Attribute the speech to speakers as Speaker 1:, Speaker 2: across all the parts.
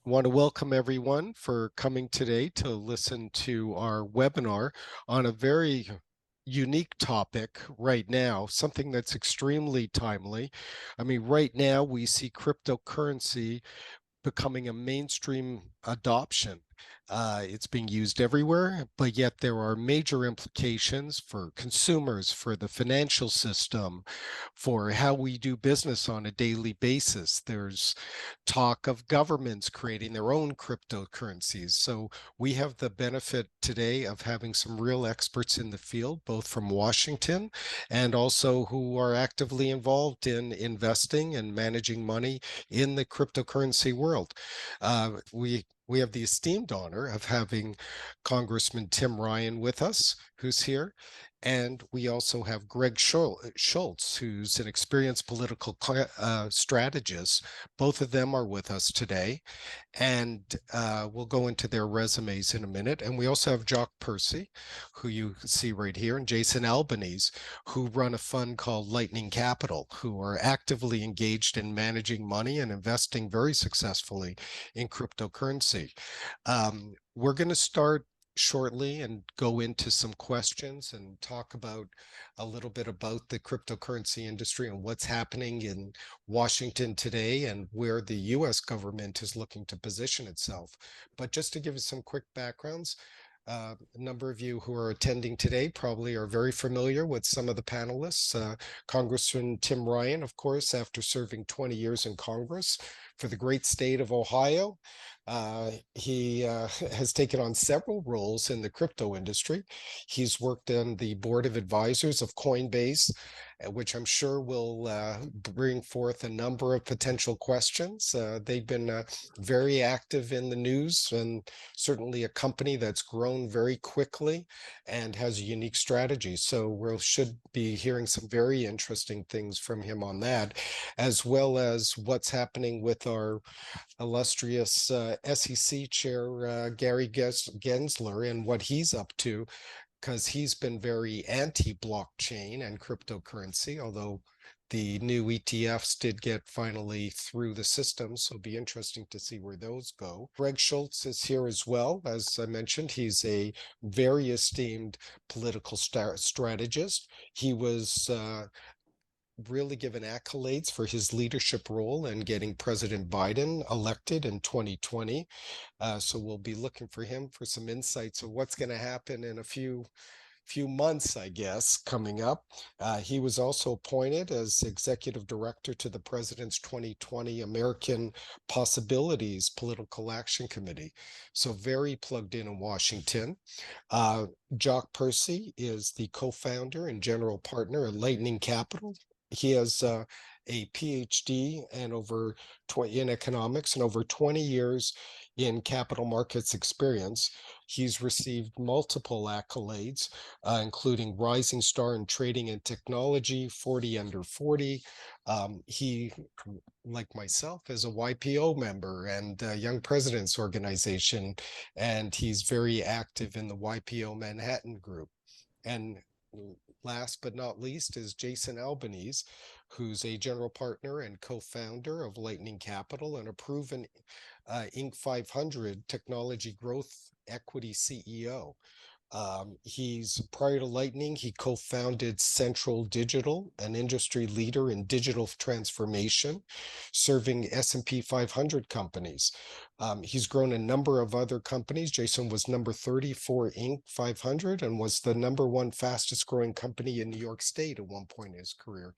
Speaker 1: Want to welcome everyone for coming today to listen to our webinar on a very unique topic right now, something that's extremely timely. I mean, right now we see cryptocurrency becoming a mainstream adoption. It's being used everywhere, but yet there are major implications for consumers, for the financial system, for how we do business on a daily basis. There's talk of governments creating their own cryptocurrencies. So we have the benefit today of having some real experts in the field, both from Washington and also who are actively involved in investing and managing money in the cryptocurrency world. We have the esteemed honor of having Congressman Tim Ryan with us, who's here. And we also have Greg Schultz, who's an experienced political strategist. Both of them are with us today, and we'll go into their resumes in a minute. And we also have Jock Percy, who you see right here, and Jason Albanese, who run a fund called Lightning Capital, who are actively engaged in managing money and investing very successfully in cryptocurrency. We're going to start shortly and go into some questions and talk about a little bit about the cryptocurrency industry and what's happening in Washington today and where the US government is looking to position itself. But just to give you some quick backgrounds, a number of you who are attending today probably are very familiar with some of the panelists. Congressman Tim Ryan, of course, after serving 20 years in Congress for the great state of Ohio, he has taken on several roles in the crypto industry. He's worked on the board of advisors of Coinbase, which I'm sure will bring forth a number of potential questions. They've been very active in the news and certainly a company that's grown very quickly and has a unique strategy. So we should be hearing some very interesting things from him on that, as well as what's happening with our illustrious SEC chair, Gary Gensler, and what he's up to, because he's been very anti-blockchain and cryptocurrency, although the new ETFs did get finally through the system, so it'll be interesting to see where those go. Greg Schultz is here as well. As I mentioned, he's a very esteemed political strategist. He was really given accolades for his leadership role in getting President Biden elected in 2020. So we'll be looking for him for some insights of what's going to happen in a few months, I guess, coming up. He was also appointed as executive director to the president's 2020 American Possibilities Political Action Committee. So very plugged in Washington. Jock Percy is the co-founder and general partner at Lightning Capital. He has a PhD and in economics and over 20 years in capital markets experience. He's received multiple accolades, including Rising Star in Trading and Technology, 40 Under 40. He, like myself, is a YPO member and Young Presidents Organization, and he's very active in the YPO Manhattan Group. And last but not least is Jason Albanese, who's a general partner and co-founder of Lightning Capital and a proven Inc. 500 technology growth equity CEO. He's prior to Lightning, he co-founded Central Digital, an industry leader in digital transformation, serving S&P 500 companies. He's grown a number of other companies. Jason was number 34 Inc. 500 and was the number one fastest growing company in New York State at one point in his career.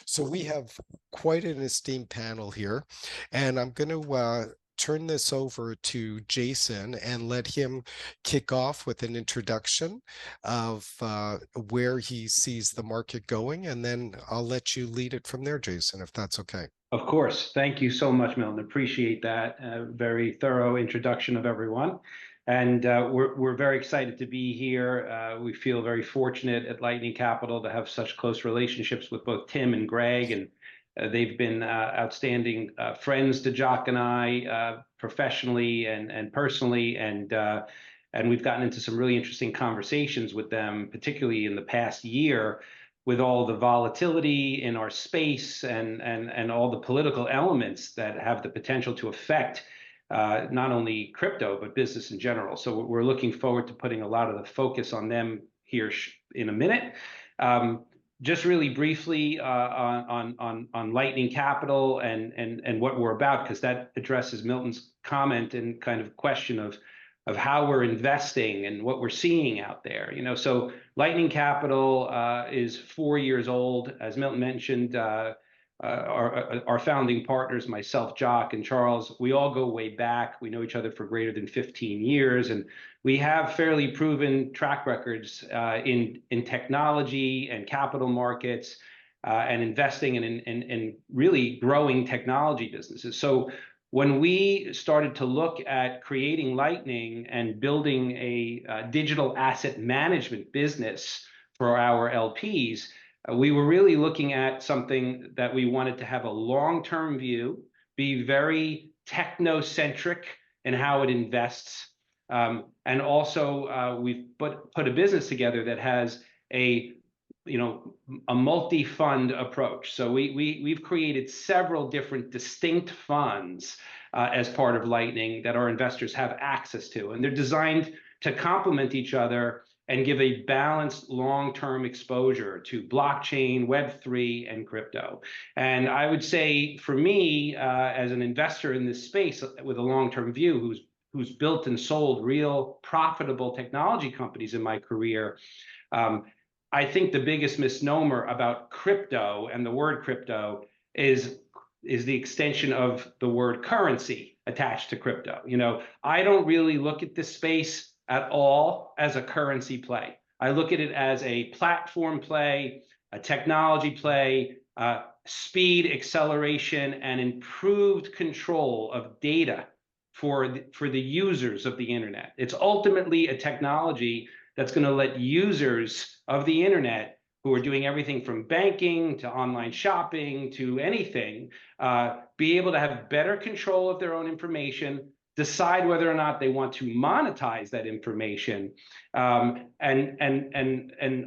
Speaker 1: So we have quite an esteemed panel here, and I'm going to turn this over to Jason and let him kick off with an introduction of where he sees the market going, and then I'll let you lead it from there, Jason, if that's okay.
Speaker 2: Of course. Thank you so much, Milton. Appreciate that very thorough introduction of everyone. And we're very excited to be here. We feel very fortunate at Lightning Capital to have such close relationships with both Tim and Greg, and they've been outstanding friends to Jock and I, professionally and personally, and we've gotten into some really interesting conversations with them, particularly in the past year, with all the volatility in our space and all the political elements that have the potential to affect not only crypto, but business in general. So we're looking forward to putting a lot of the focus on them here in a minute. Just really briefly on Lightning Capital and what we're about, because that addresses Milton's comment and kind of question of how we're investing and what we're seeing out there. So Lightning Capital is 4 years old, as Milton mentioned. Our founding partners, myself, Jock, and Charles, we all go way back. We know each other for greater than 15 years, and we have fairly proven track records in technology and capital markets and investing in really growing technology businesses. So when we started to look at creating Lightning and building a digital asset management business for our LPs, we were really looking at something that we wanted to have a long-term view, be very technocentric in how it invests. And also we've put a business together that has a multi-fund approach. So we've created several different distinct funds as part of Lightning that our investors have access to, and they're designed to complement each other and give a balanced long-term exposure to blockchain, Web3, and crypto. And I would say for me, as an investor in this space with a long-term view, who's built and sold real profitable technology companies in my career, I think the biggest misnomer about crypto and the word crypto is the extension of the word currency attached to crypto. I don't really look at this space at all as a currency play. I look at it as a platform play, a technology play, speed, acceleration, and improved control of data for the users of the internet. It's ultimately a technology that's going to let users of the internet, who are doing everything from banking to online shopping to anything, be able to have better control of their own information, decide whether or not they want to monetize that information, and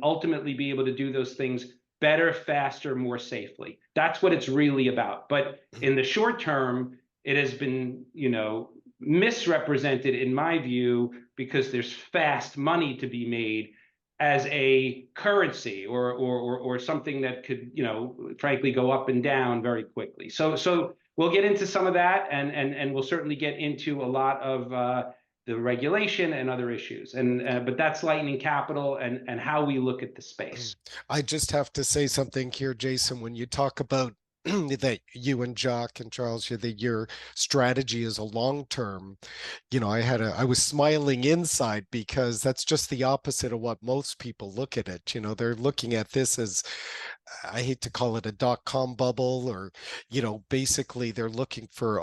Speaker 2: ultimately be able to do those things better, faster, more safely. That's what it's really about. But in the short term, it has been, misrepresented in my view, because there's fast money to be made as a currency or something that could, frankly, go up and down very quickly. So we'll get into some of that, and we'll certainly get into a lot of the regulation and other issues. But that's Lightning Capital and how we look at the space.
Speaker 1: I just have to say something here, Jason. When you talk about that you and Jock and Charles, that your strategy is a long term, I was smiling inside, because that's just the opposite of what most people look at it. They're looking at this as, I hate to call it a dot-com bubble, or, basically they're looking for,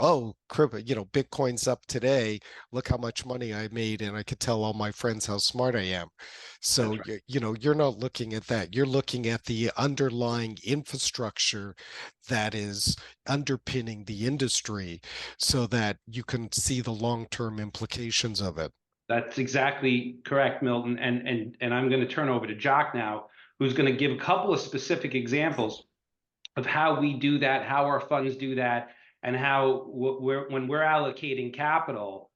Speaker 1: Bitcoin's up today. Look how much money I made, and I could tell all my friends how smart I am. So, right. You're not looking at that. You're looking at the underlying infrastructure that is underpinning the industry, so that you can see the long-term implications of it.
Speaker 2: That's exactly correct, Milton. And I'm going to turn over to Jock now, who's going to give a couple of specific examples of how we do that, how our funds do that, and how when we're allocating capital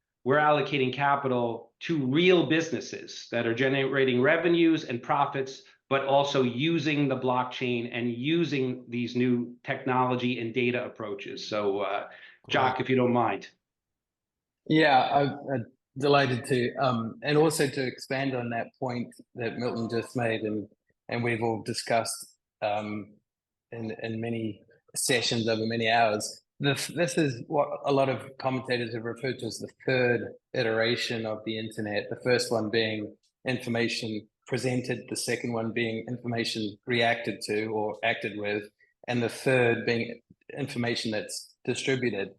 Speaker 2: to real businesses that are generating revenues and profits, but also using the blockchain and using these new technology and data approaches. So, Jock, if you don't mind.
Speaker 3: Yeah, I'm delighted to, and also to expand on that point that Milton just made, and we've all discussed in many sessions over many hours. This is what a lot of commentators have referred to as the third iteration of the internet. The first one being information presented, the second one being information reacted to or acted with, and the third being information that's distributed.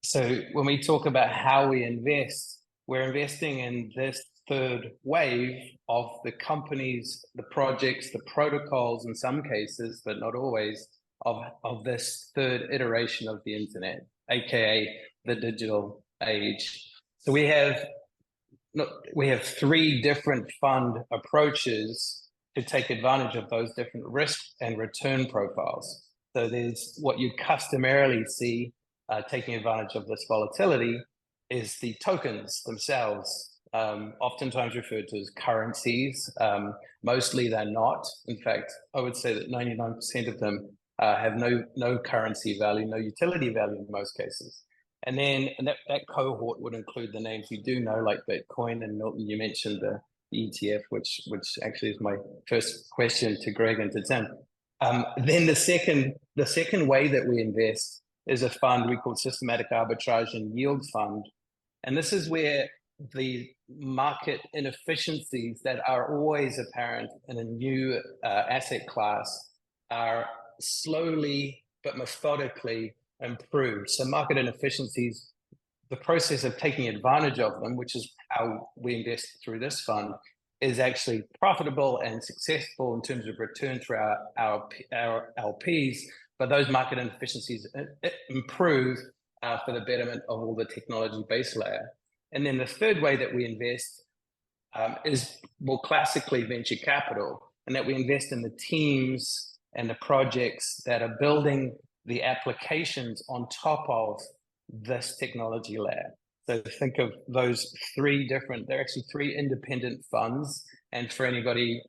Speaker 3: So when we talk about how we invest, we're investing in this third wave of the companies, the projects, the protocols in some cases, but not always, of this third iteration of the internet, aka the digital age. So we have 3 different fund approaches to take advantage of those different risk and return profiles. So there's what you customarily see taking advantage of this volatility is the tokens themselves, oftentimes referred to as currencies. Mostly they're not. In fact, I would say that 99% of them have no currency value, no utility value in most cases. And then that cohort would include the names you do know, like Bitcoin. And Milton, you mentioned the ETF, which actually is my first question to Greg and to Tim. Then the second way that we invest is a fund we call Systematic Arbitrage and Yield Fund. And this is where the market inefficiencies that are always apparent in a new asset class are slowly but methodically improved. So market inefficiencies, the process of taking advantage of them, which is how we invest through this fund, is actually profitable and successful in terms of return for our LPs. But those market inefficiencies improve for the betterment of all the technology base layer. And then the third way that we invest is more classically venture capital, and that we invest in the teams and the projects that are building the applications on top of this technology layer. So think of those they're actually three independent funds. And for anybody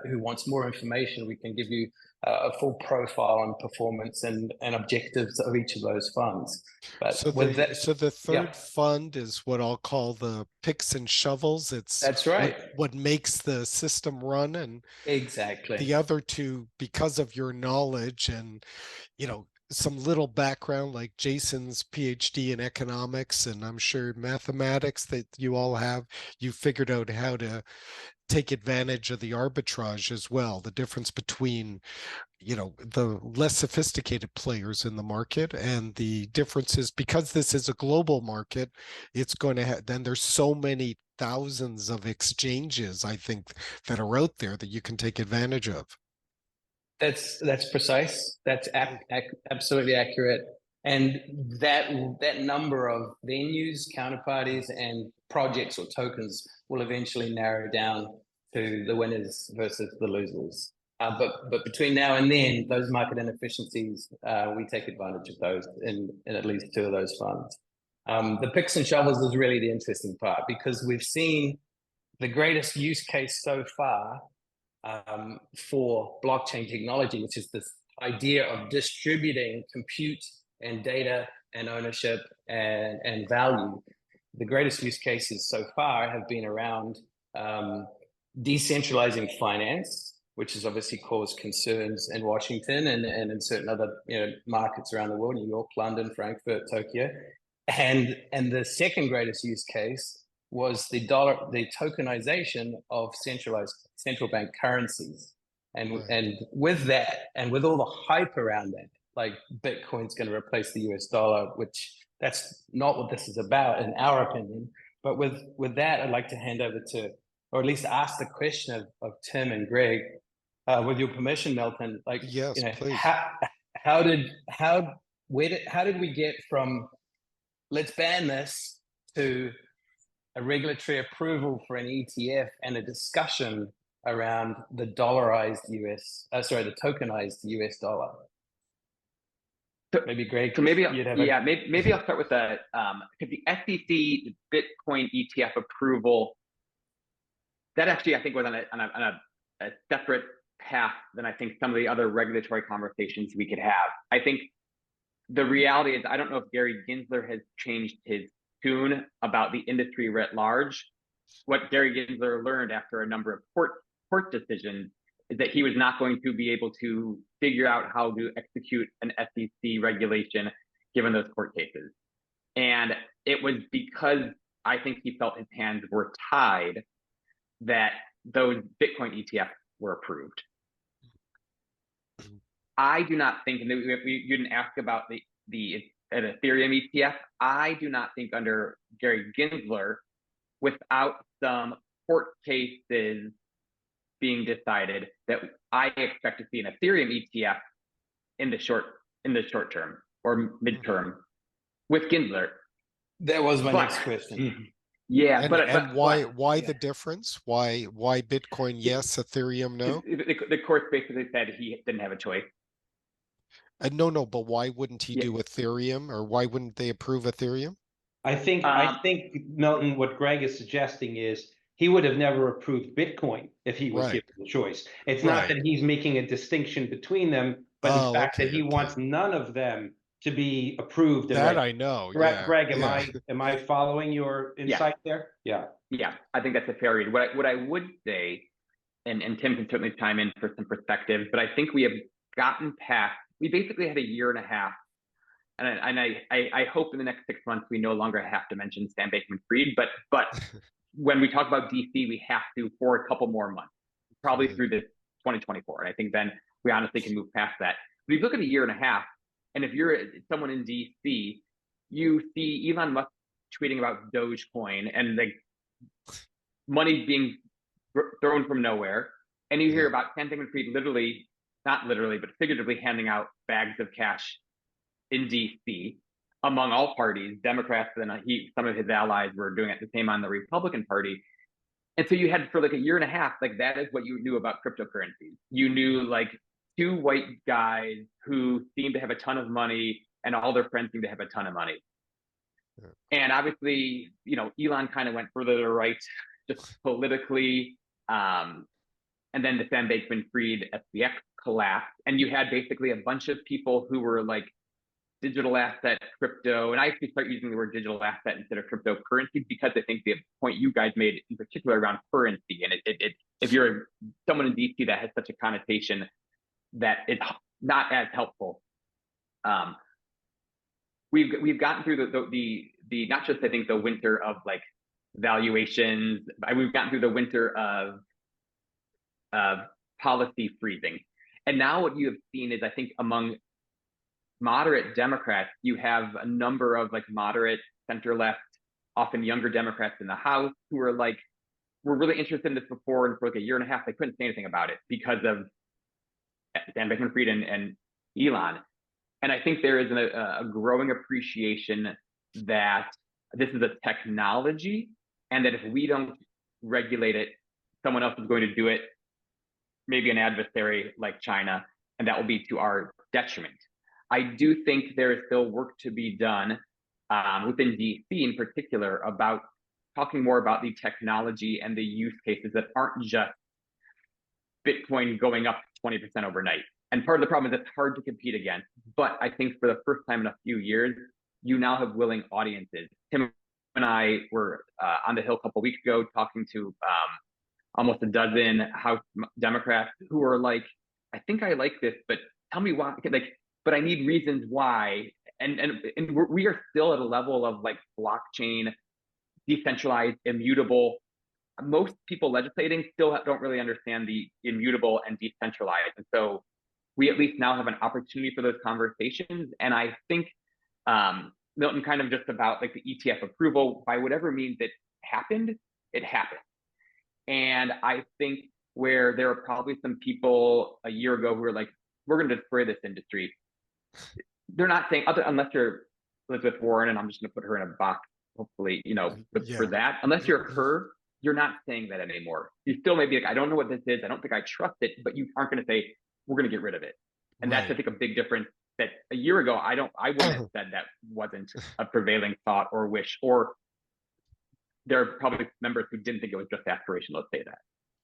Speaker 3: who wants more information, we can give you a full profile on performance and objectives of each of those funds. But
Speaker 1: so the third fund is what I'll call the picks and shovels.
Speaker 3: That's right.
Speaker 1: What makes the system run, and
Speaker 3: exactly
Speaker 1: the other two, because of your knowledge and some little background, like Jason's PhD in economics, and I'm sure mathematics that you all have, you figured out how to take advantage of the arbitrage as well, the difference between the less sophisticated players in the market, and the differences, because this is a global market, it's going to have, then there's so many thousands of exchanges, I think, that are out there that you can take advantage of.
Speaker 3: That's precise. That's absolutely accurate. And that number of venues, counterparties, and projects or tokens will eventually narrow down to the winners versus the losers. But between now and then, those market inefficiencies, we take advantage of those in at least two of those funds. The picks and shovels is really the interesting part, because we've seen the greatest use case so far for blockchain technology, which is this idea of distributing compute and data and ownership and value. The greatest use cases so far have been around decentralizing finance, which has obviously caused concerns in Washington and in certain other markets around the world, New York, London, Frankfurt, Tokyo. And the second greatest use case was the tokenization of central bank currencies. And with that, and with all the hype around that, like Bitcoin's going to replace the US dollar, which that's not what this is about, in our opinion. But with that, I'd like to hand over to, or at least ask the question of Tim and Greg, with your permission, Milton. Like,
Speaker 1: yes, please.
Speaker 3: How did we get from let's ban this to a regulatory approval for an ETF and a discussion around the tokenized US dollar? Maybe Greg.
Speaker 4: So maybe maybe I'll start with the SEC Bitcoin ETF approval. That actually, I think, was on a separate path than I think some of the other regulatory conversations we could have. I think the reality is, I don't know if Gary Gensler has changed his tune about the industry writ large. What Gary Gensler learned after a number of court decisions is that he was not going to be able to figure out how to execute an SEC regulation given those court cases. And it was because I think he felt his hands were tied that those Bitcoin ETFs were approved. I do not think, and you didn't ask about the Ethereum ETF. I do not think under Gary Gensler, without some court cases being decided, that I expect to see an Ethereum ETF in the short term or midterm with Gensler.
Speaker 3: That was my next question.
Speaker 4: Yeah,
Speaker 1: and why the difference? Why Bitcoin yes, Ethereum no?
Speaker 4: The court basically said he didn't have a choice.
Speaker 1: No, but why wouldn't he
Speaker 4: Yeah.
Speaker 1: do Ethereum, or why wouldn't they approve Ethereum?
Speaker 2: I think Milton, what Greg is suggesting is he would have never approved Bitcoin if he was
Speaker 1: Right.
Speaker 2: given the choice. It's not
Speaker 1: Right.
Speaker 2: that he's making a distinction between them, but in
Speaker 1: Oh,
Speaker 2: fact that
Speaker 1: okay,
Speaker 2: he
Speaker 1: okay.
Speaker 2: wants none of them to be approved and
Speaker 1: That
Speaker 2: ready.
Speaker 1: I know.
Speaker 2: Correct,
Speaker 1: Yeah,
Speaker 2: Greg,
Speaker 1: yeah.
Speaker 2: am I following your
Speaker 4: Yeah.
Speaker 2: insight there? Yeah.
Speaker 4: Yeah, I think that's a fair read. What I would say, and Tim can certainly chime in for some perspective, but I think we have gotten past, we basically had a year and a half, and I hope in the next 6 months we no longer have to mention Sam Bankman-Fried, but when we talk about DC, we have to for a couple more months, probably
Speaker 1: Right.
Speaker 4: through the 2024. And I think then we honestly can move past that. But if you look at a year and a half, and if you're someone in DC, you see Elon Musk tweeting about Dogecoin and like money being thrown from nowhere. And you hear
Speaker 1: Yeah.
Speaker 4: about Sam Bankman-Fried literally, not literally, but figuratively handing out bags of cash in DC among all parties, Democrats, and some of his allies were doing it the same on the Republican Party. And so you had for like a year and a half, like that is what you knew about cryptocurrencies. You knew like two white guys who seemed to have a ton of money and all their friends seemed to have a ton of money.
Speaker 1: Yeah.
Speaker 4: And obviously, Elon kind of went further to the right, just politically. And then the Sam Bankman-Fried FTX collapsed, and you had basically a bunch of people who were like digital asset, crypto, and I actually start using the word digital asset instead of cryptocurrency because I think the point you guys made in particular around currency, and if you're someone in DC that has such a connotation that it's not as helpful. We've gotten through the not just I think the winter of like valuations, we've gotten through the winter of policy freezing, and now what you have seen is I think among moderate Democrats, you have a number of like moderate center left, often younger Democrats in the House who are like, we're really interested in this before, and for like a year and a half, they couldn't say anything about it because of Sam Bankman-Fried and Elon. And I think there is a growing appreciation that this is a technology, and that if we don't regulate it, someone else is going to do it, maybe an adversary like China, and that will be to our detriment. I do think there is still work to be done within DC in particular about talking more about the technology and the use cases that aren't just Bitcoin going up 20% overnight. And part of the problem is it's hard to compete against. But I think for the first time in a few years, you now have willing audiences. Tim and I were on the Hill a couple of weeks ago talking to almost a dozen House Democrats who were like, I think I like this, but tell me why. Like, but I need reasons why. And we are still at a level of like blockchain, decentralized, immutable. Most people legislating still don't really understand the immutable and decentralized. And so we at least now have an opportunity for those conversations. And I think Milton kind of just about like the ETF approval, by whatever means it happened. And I think where there are probably some people a year ago who were like, we're going to destroy this industry. They're not saying, unless you're Elizabeth Warren, and I'm just going to put her in a box, hopefully, for that. Unless you're her, you're not saying that anymore. You still may be like, I don't know what this is. I don't think I trust it, but you aren't going to say, we're going to get rid of it. And that's, I think, a big difference that a year ago, I wouldn't have said that wasn't a prevailing thought or wish, or there are probably members who didn't think it was just aspirational, let's say that.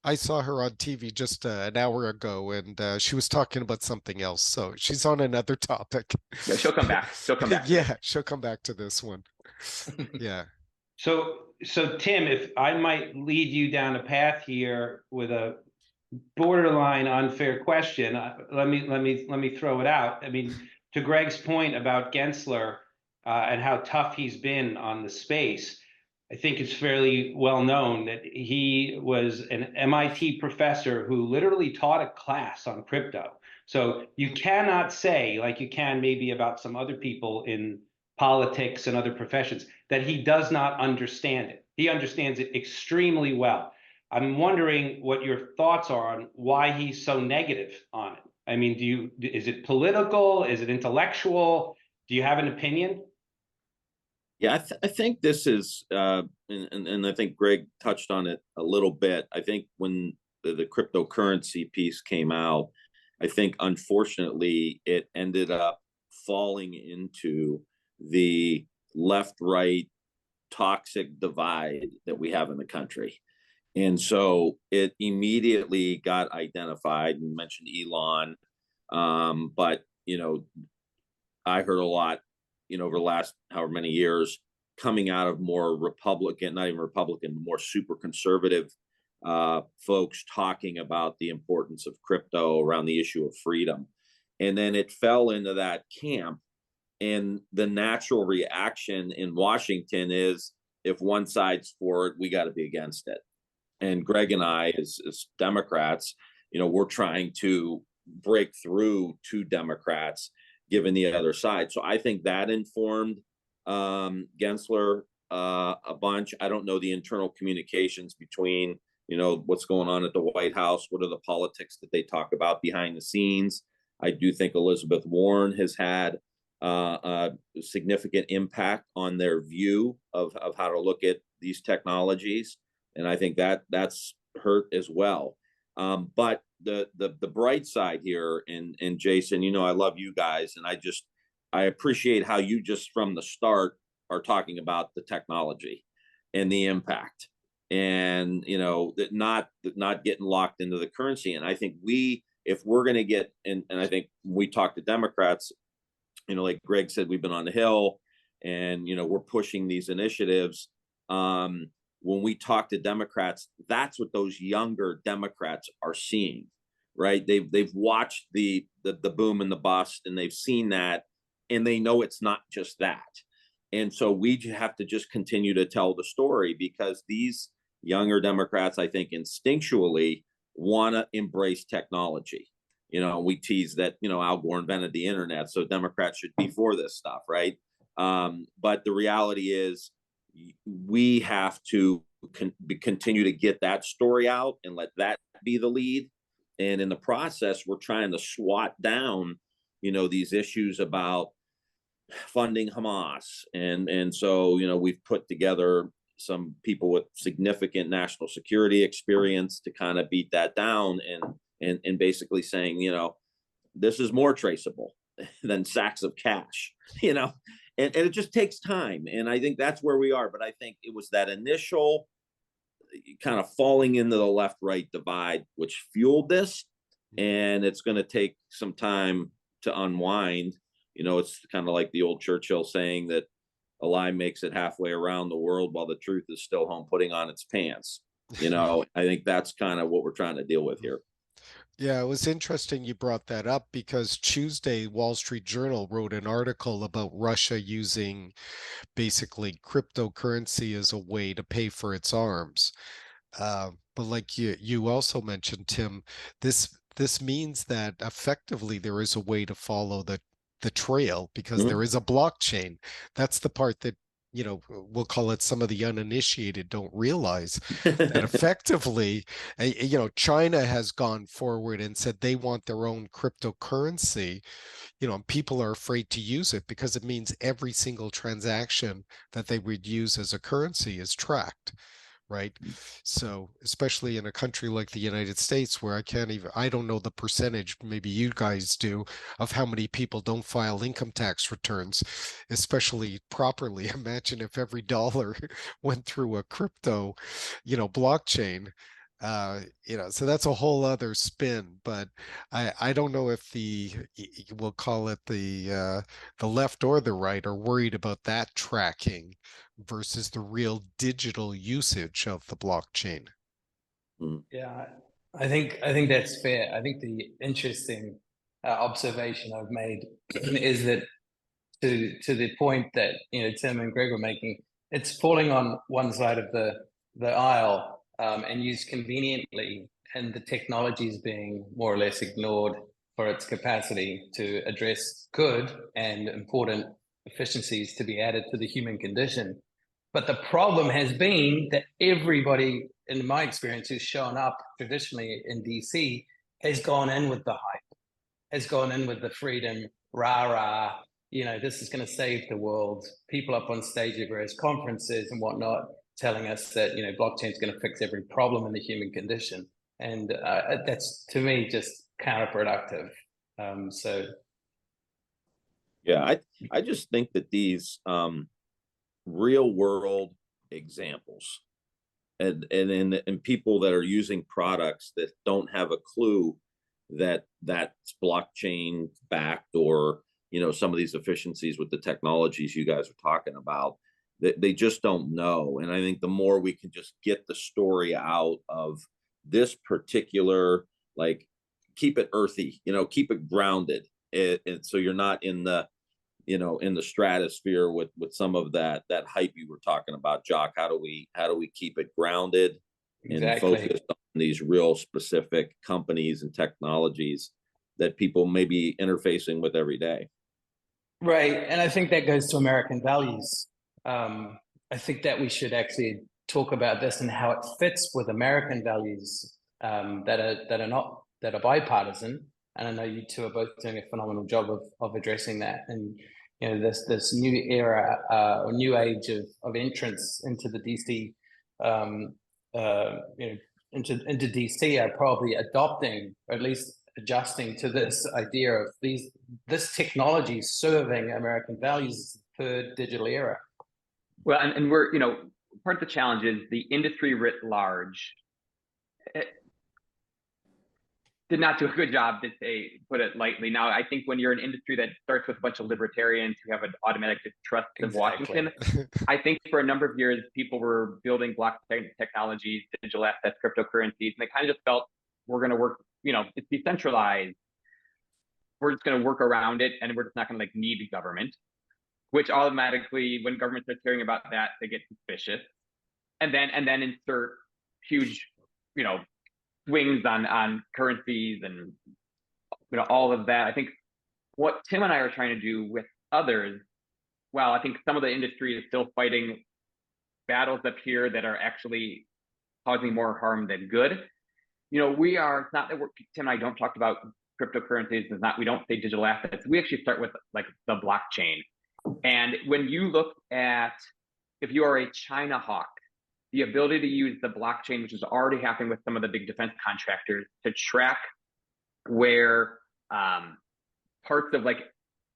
Speaker 1: I saw her on TV just an hour ago, and she was talking about something else. So she's on another topic.
Speaker 4: Yeah, she'll come back.
Speaker 1: Yeah, she'll come back to this one. Yeah.
Speaker 2: So Tim, if I might lead you down a path here with a borderline unfair question, let me throw it out. I mean, to Greg's point about Gensler and how tough he's been on the space, I think it's fairly well known that he was an MIT professor who literally taught a class on crypto. So you cannot say, like you can maybe about some other people in politics and other professions, that he does not understand it. He understands it extremely well. I'm wondering what your thoughts are on why he's so negative on it. I mean, is it political? Is it intellectual? Do you have an opinion?
Speaker 5: Yeah, I think this is, and I think Greg touched on it a little bit. I think when the cryptocurrency piece came out, I think unfortunately it ended up falling into the left-right toxic divide that we have in the country. And so it immediately got identified and mentioned Elon. But, I heard a lot, over the last however many years coming out of more Republican, not even Republican, more super conservative folks talking about the importance of crypto around the issue of freedom. And then it fell into that camp. And the natural reaction in Washington is if one side's for it, we got to be against it. And Greg and I, as Democrats, we're trying to break through to Democrats, given the other side. So I think that informed Gensler a bunch. I don't know the internal communications between, what's going on at the White House. What are the politics that they talk about behind the scenes? I do think Elizabeth Warren has had a significant impact on their view of how to look at these technologies. And I think that's hurt as well. But the bright side here, and Jason, I love you guys, and I appreciate how you just from the start are talking about the technology and the impact, and that not getting locked into the currency. And I think if we're going to get, and I think when we talk to Democrats, like Greg said, we've been on the Hill, and we're pushing these initiatives. When we talk to Democrats, that's what those younger Democrats are seeing, right? They've watched the boom and the bust, and they've seen that, and they know it's not just that. And so we have to just continue to tell the story, because these younger Democrats, I think, instinctually want to embrace technology. We tease that, Al Gore invented the internet, so Democrats should be for this stuff, right? But the reality is, we have to continue to get that story out and let that be the lead. And in the process, we're trying to swat down, these issues about funding Hamas. And so, we've put together some people with significant national security experience to kind of beat that down, and basically saying, this is more traceable than sacks of cash, and it just takes time. And I think that's where we are. But I think it was that initial kind of falling into the left-right divide, which fueled this. And it's going to take some time to unwind. It's kind of like the old Churchill saying that a lie makes it halfway around the world while the truth is still home putting on its pants. I think that's kind of what we're trying to deal with here.
Speaker 1: Yeah, it was interesting you brought that up, because Tuesday, Wall Street Journal wrote an article about Russia using basically cryptocurrency as a way to pay for its arms. But like you also mentioned, Tim, this means that effectively there is a way to follow the trail, because there is a blockchain. That's the part that, we'll call it, some of the uninitiated don't realize that effectively, China has gone forward and said they want their own cryptocurrency, and people are afraid to use it because it means every single transaction that they would use as a currency is tracked. Right. So especially in a country like the United States, where I don't know the percentage, maybe you guys do, of how many people don't file income tax returns, especially properly. Imagine if every dollar went through a crypto, blockchain. So that's a whole other spin. But I don't know if we'll call it the left or the right are worried about that tracking versus the real digital usage of the blockchain.
Speaker 3: Yeah, I think that's fair. I think the interesting observation I've made is that to the point that Tim and Greg were making, it's falling on one side of the aisle and used conveniently, and the technology is being more or less ignored for its capacity to address good and important efficiencies to be added to the human condition. But the problem has been that everybody, in my experience, who's shown up traditionally in DC has gone in with the hype, has gone in with the freedom, rah, this is going to save the world. People up on stage at various conferences and whatnot telling us that, blockchain is going to fix every problem in the human condition. And that's, to me, just counterproductive. So
Speaker 5: Yeah, I just think that these real world examples and people that are using products that don't have a clue that that's blockchain backed, or some of these efficiencies with the technologies you guys are talking about, that they just don't know. And I think the more we can just get the story out of this particular, like, keep it earthy, keep it grounded, and so you're not in the in the stratosphere with some of that hype you were talking about, Jock. How do we keep it grounded and focused on these real specific companies and technologies that people may be interfacing with every day?
Speaker 3: Right, and I think that goes to American values. I think that we should actually talk about this and how it fits with American values that are bipartisan. And I know you two are both doing a phenomenal job of addressing that. And this new era, or new age of entrance into the DC, into DC, are probably adopting, or at least adjusting to this idea of this technology serving American values, third digital era.
Speaker 4: Well, and we're, part of the challenge is the industry writ large did not do a good job, to put it lightly. Now, I think when you're an industry that starts with a bunch of libertarians who have an automatic distrust of Washington, I think for a number of years, people were building blockchain technologies, digital assets, cryptocurrencies, and they kind of just felt, we're going to work, it's decentralized. We're just going to work around it, and we're just not going to need government, which automatically, when government starts hearing about that, they get suspicious. And then insert huge, swings on currencies and all of that. I think what Tim and I are trying to do with others, while I think some of the industry is still fighting battles up here that are actually causing more harm than good, we are, it's not that Tim and I don't talk about cryptocurrencies, it's not, we don't say digital assets. We actually start with the blockchain. And when you look at, if you are a China hawk, the ability to use the blockchain, which is already happening with some of the big defense contractors, to track where parts of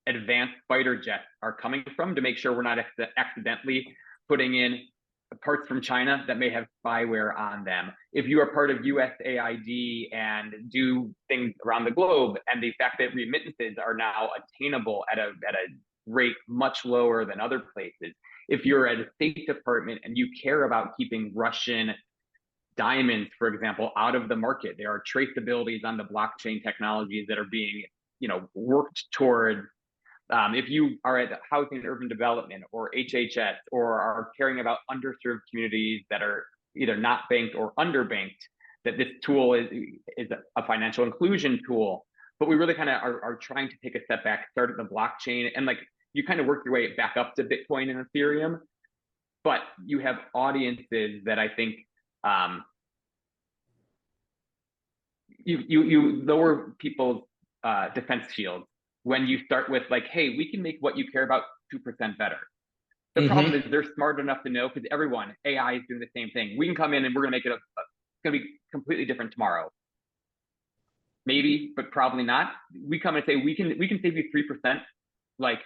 Speaker 4: advanced fighter jets are coming from, to make sure we're not accidentally putting in parts from China that may have spyware on them. If you are part of USAID and do things around the globe, and the fact that remittances are now attainable at a rate much lower than other places. If you're at a State Department and you care about keeping Russian diamonds, for example, out of the market, there are traceabilities on the blockchain technologies that are being, worked toward. If you are at Housing and Urban Development or HHS, or are caring about underserved communities that are either not banked or underbanked, that this tool is a financial inclusion tool. But we really kind of are trying to take a step back, start at the blockchain, and you kind of work your way back up to Bitcoin and Ethereum. But you have audiences that I think you lower people's defense shields when you start with hey, we can make what you care about 2% better. The problem is they're smart enough to know, because AI is doing the same thing. We can come in and we're going to make it it's going to be completely different tomorrow. Maybe, but probably not. We come and say, we can save you 3%.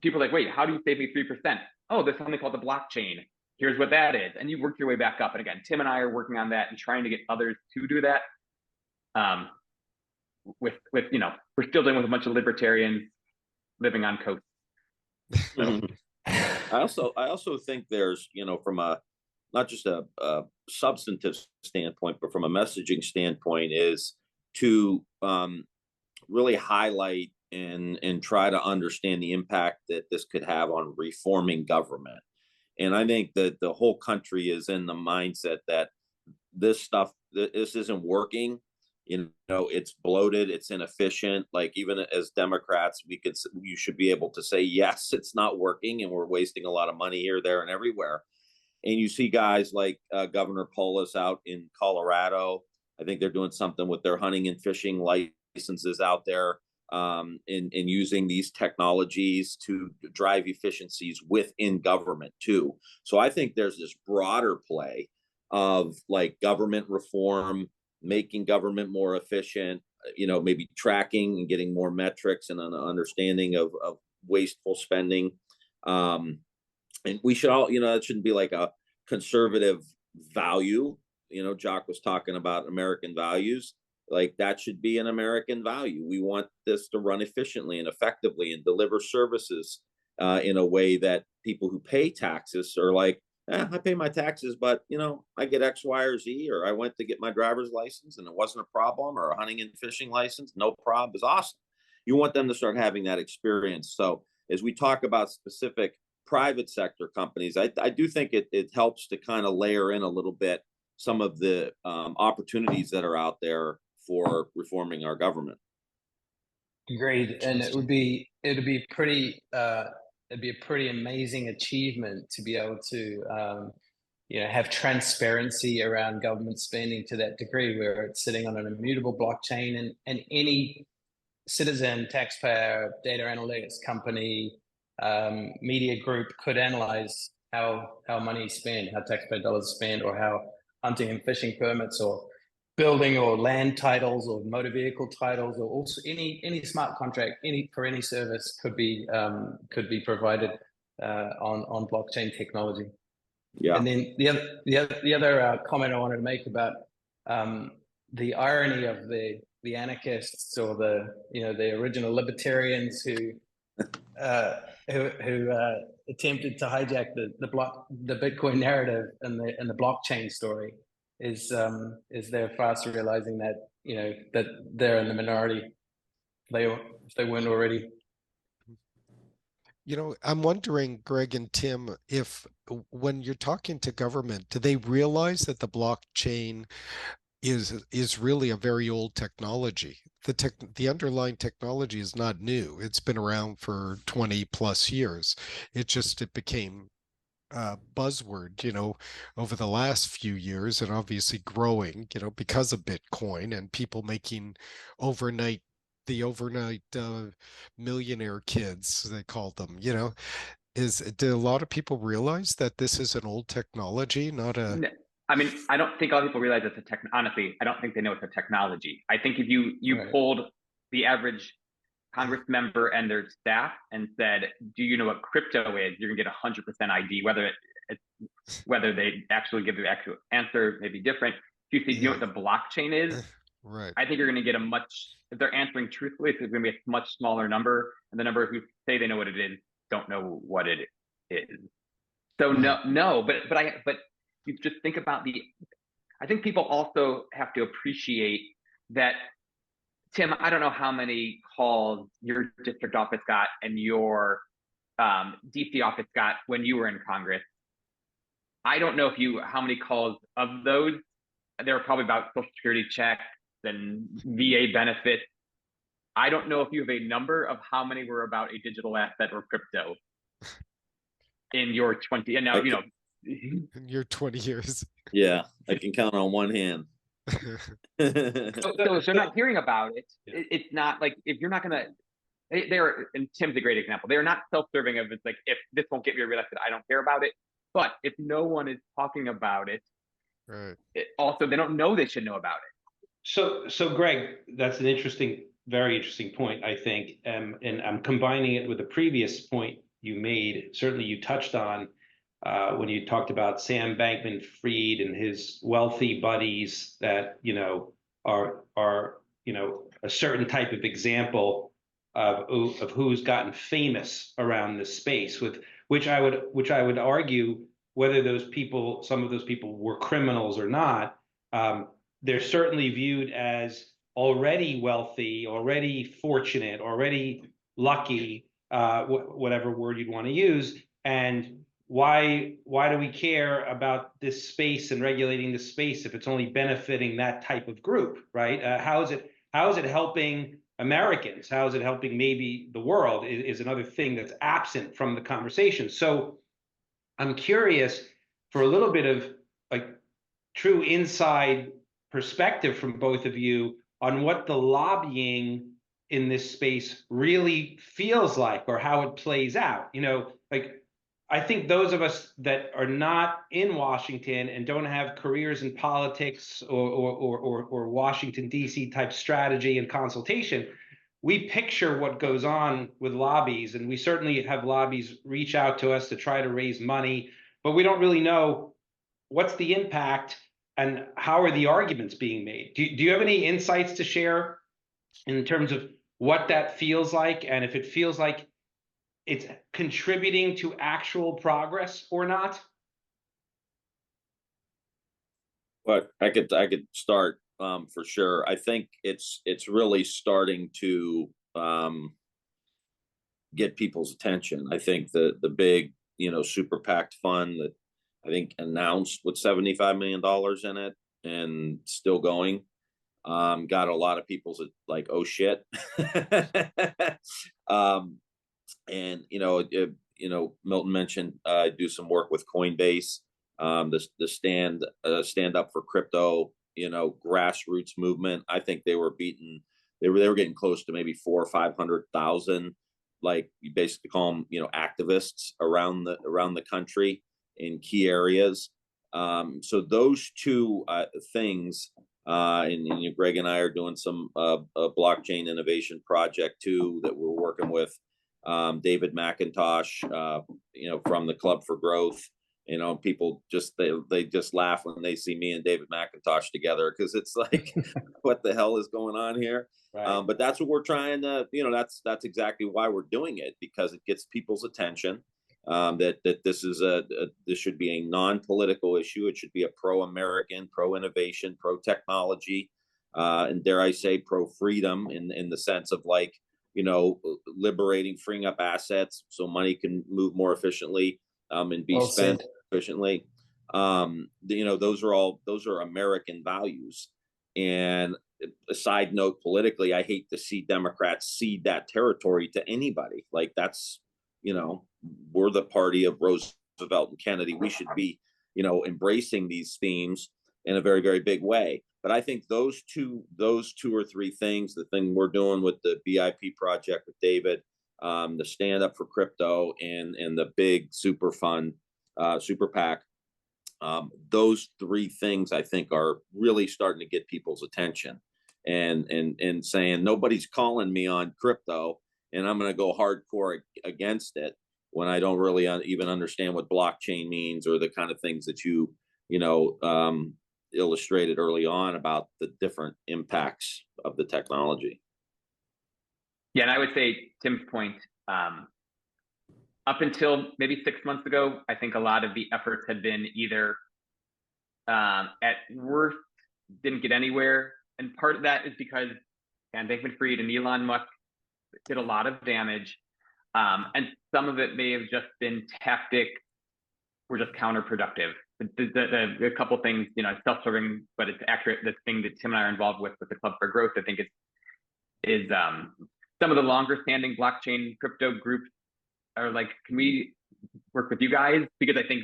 Speaker 4: People are wait, how do you save me 3%? Oh, there's something called the blockchain. Here's what that is. And you work your way back up. And again, Tim and I are working on that and trying to get others to do that. With we're still dealing with a bunch of libertarians living on coast.
Speaker 5: I also think there's, from a, not just a substantive standpoint, but from a messaging standpoint, is to really highlight and try to understand the impact that this could have on reforming government. And I think that the whole country is in the mindset that this isn't working. It's bloated, it's inefficient. Even as Democrats, you should be able to say, yes, it's not working, and we're wasting a lot of money here, there, and everywhere. And you see guys like Governor Polis out in Colorado. I think they're doing something with their hunting and fishing licenses out there, in using these technologies to drive efficiencies within government too. So I think there's this broader play of government reform, making government more efficient, maybe tracking and getting more metrics and an understanding of wasteful spending. And we should all, it shouldn't be like a conservative value. Jock was talking about American values. Like that should be an American value. We want this to run efficiently and effectively and deliver services in a way that people who pay taxes are like, I pay my taxes, but I get X, Y, or Z, or I went to get my driver's license and it wasn't a problem, or a hunting and fishing license, no problem, is awesome. You want them to start having that experience. So as we talk about specific private sector companies, I do think it helps to kind of layer in a little bit some of the opportunities that are out there for reforming our government.
Speaker 3: Agreed, and it'd be pretty it'd be a pretty amazing achievement to be able to have transparency around government spending to that degree, where it's sitting on an immutable blockchain, and any citizen, taxpayer, data analytics company, media group could analyze how money is spent, how taxpayer dollars spent, or how hunting and fishing permits or building or land titles or motor vehicle titles, or also any smart contract, for any service could be provided on blockchain technology.
Speaker 5: Yeah.
Speaker 3: And then the other comment I wanted to make about the irony of the anarchists, or the original libertarians who attempted to hijack the Bitcoin narrative and the blockchain story, is they're fast realizing that that they're in the minority if they weren't already.
Speaker 1: I'm wondering, Greg and Tim, if when you're talking to government, do they realize that the blockchain is really a very old technology? The underlying technology is not new. It's been around for 20 plus years. It became buzzword, over the last few years, and obviously growing, because of Bitcoin and people making the overnight millionaire kids, they called them, did a lot of people realize that this is an old technology, not a...
Speaker 4: I mean, I don't think a lot of people realize it's honestly, I don't think they know it's a technology. I think if you
Speaker 3: Right.
Speaker 4: polled the average Congress member and their staff and said, do you know what crypto is? You're gonna get 100% ID, whether they actually give the actual answer may be different. If you say, do you know what the blockchain is?
Speaker 1: Right.
Speaker 4: I think you're gonna get if they're answering truthfully, it's gonna be a much smaller number, and the number who say they know what it is don't know what it is. So no, but you just think about I think people also have to appreciate that, Tim, I don't know how many calls your district office got and your DC office got when you were in Congress. I don't know how many calls of those, there were probably about Social Security checks and VA benefits. I don't know if you have a number of how many were about a digital asset or crypto in your 20, and now,
Speaker 1: In your 20 years.
Speaker 5: Yeah, I can count on one hand.
Speaker 4: So if they're not hearing about it, it's not like, if you're not gonna, they're, and Tim's a great example, they're not self-serving of, it's like, if this won't get me reelected, I don't care about it. But if no one is talking about it,
Speaker 1: Right.
Speaker 4: Also they don't know they should know about it.
Speaker 2: So Greg, that's very interesting point, I think, and I'm combining it with a previous point you made. Certainly, you touched on when you talked about Sam Bankman-Fried and his wealthy buddies that are a certain type of example of who's gotten famous around this space, with which I would argue, whether some of those people were criminals or not, they're certainly viewed as already wealthy, already fortunate, already lucky, whatever word you'd want to use. And why do we care about this space and regulating this space if it's only benefiting that type of group, right? How is it helping Americans? How is it helping maybe the world is another thing that's absent from the conversation. So I'm curious for a little bit of like true inside perspective from both of you on what the lobbying in this space really feels like, or how it plays out. I think those of us that are not in Washington and don't have careers in politics or Washington, D.C. type strategy and consultation, we picture what goes on with lobbies, and we certainly have lobbies reach out to us to try to raise money, but we don't really know what's the impact and how are the arguments being made. Do you have any insights to share in terms of what that feels like, and if it feels like it's contributing to actual progress or not?
Speaker 5: But I could start for sure. I think it's really starting to get people's attention. I think the big, super PAC fund that I think announced with $75 million in it and still going, got a lot of people's like, oh shit. And Milton mentioned do some work with Coinbase, the stand up for crypto, grassroots movement. I think they were beaten. They were getting close to maybe 400,000 or 500,000, like you basically call them, activists around the country in key areas. So those two things, and Greg and I are doing some a blockchain innovation project too that we're working with David McIntosh, from the Club for Growth. People just they just laugh when they see me and David McIntosh together because it's like, what the hell is going on here?
Speaker 2: Right.
Speaker 5: But that's what we're trying to, that's exactly why we're doing it, because it gets people's attention. That this is this should be a non-political issue. It should be a pro-American, pro-innovation, pro-technology, and dare I say pro-freedom in the sense of like, liberating, freeing up assets so money can move more efficiently and be spent efficiently. Those are American values. And a side note, politically, I hate to see Democrats cede that territory to anybody. Like that's, we're the party of Roosevelt and Kennedy. We should be, embracing these themes in a very, very big way. But I think those two or three things, the thing we're doing with the BIP project with David, the stand up for crypto, and the big super fund, super PAC, those three things I think are really starting to get people's attention, and saying nobody's calling me on crypto, and I'm going to go hardcore against it when I don't really even understand what blockchain means or the kind of things that you illustrated early on about the different impacts of the technology.
Speaker 4: Yeah, and I would say Tim's point, up until maybe 6 months ago, I think a lot of the efforts had been either at worst didn't get anywhere. And part of that is because Sam Bankman-Fried and Elon Musk did a lot of damage. And some of it may have just been tactic, were just counterproductive. A couple things, self-serving, but it's accurate. The thing that Tim and I are involved with the Club for Growth, I think is some of the longer-standing blockchain crypto groups are like, can we work with you guys? Because I think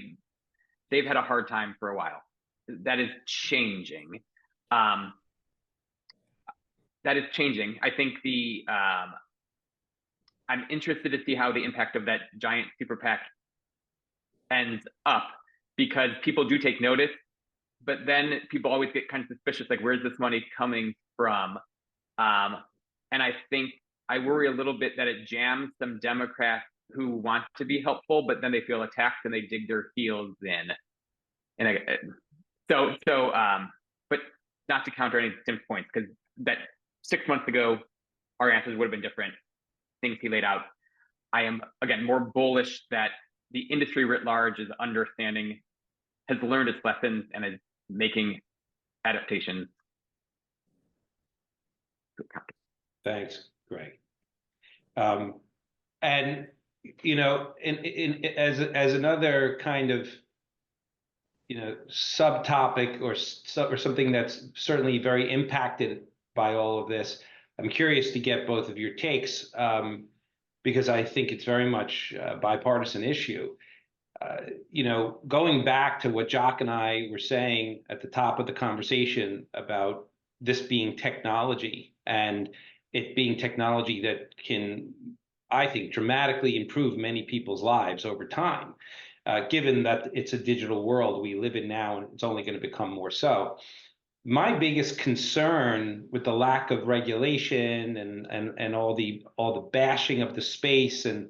Speaker 4: they've had a hard time for a while. That is changing. I think I'm interested to see how the impact of that giant super PAC ends up, because people do take notice, but then people always get kind of suspicious, like, where's this money coming from? And I think I worry a little bit that it jams some Democrats who want to be helpful, but then they feel attacked and they dig their heels in. And but not to counter any of Tim's points, because that 6 months ago, our answers would have been different. Things he laid out. I am, again, more bullish that the industry writ large is understanding, has learned its lessons, and is making adaptations.
Speaker 2: Thanks, Greg. And as another kind of subtopic or something that's certainly very impacted by all of this, I'm curious to get both of your takes, because I think it's very much a bipartisan issue. Going back to what Jock and I were saying at the top of the conversation about this being technology, and it being technology that can I think, dramatically improve many people's lives over time, given that it's a digital world we live in now, and it's only going to become more so. My biggest concern with the lack of regulation and all the bashing of the space, and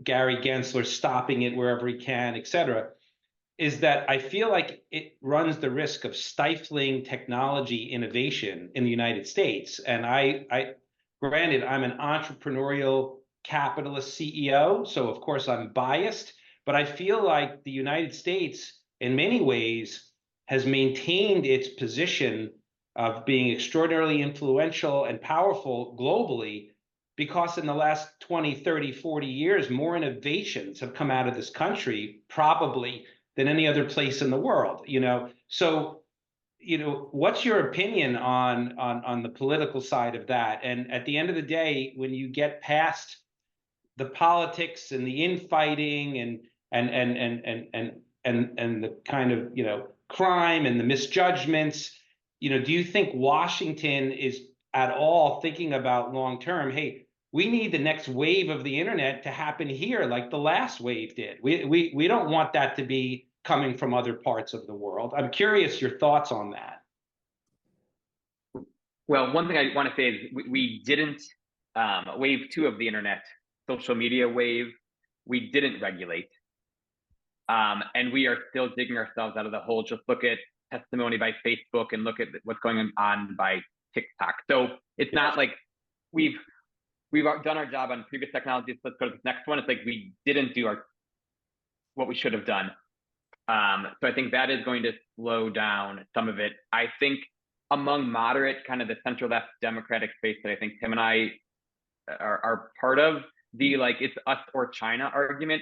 Speaker 2: Gary Gensler stopping it wherever he can, et cetera, is that I feel like it runs the risk of stifling technology innovation in the United States. And granted, I'm an entrepreneurial capitalist CEO, so of course I'm biased, but I feel like the United States, in many ways, has maintained its position of being extraordinarily influential and powerful globally, because in the last 20, 30, 40 years, more innovations have come out of this country probably than any other place in the world. So what's your opinion on the political side of that? And at the end of the day, when you get past the politics and the infighting and the kind of crime and the misjudgments, do you think Washington is at all thinking about long term, hey, we need the next wave of the internet to happen here like the last wave did? We don't want that to be coming from other parts of the world. I'm curious your thoughts on that.
Speaker 4: Well, one thing I want to say is we didn't, wave 2 of the internet, social media wave, we didn't regulate. And we are still digging ourselves out of the hole. Just look at testimony by Facebook and look at what's going on by TikTok. So it's not like we've done our job on previous technologies. Let's go to the next one. It's like we didn't do what we should have done. So I think that is going to slow down some of it. I think among moderate, kind of the center left Democratic space that I think Tim and I are part of, the it's us or China argument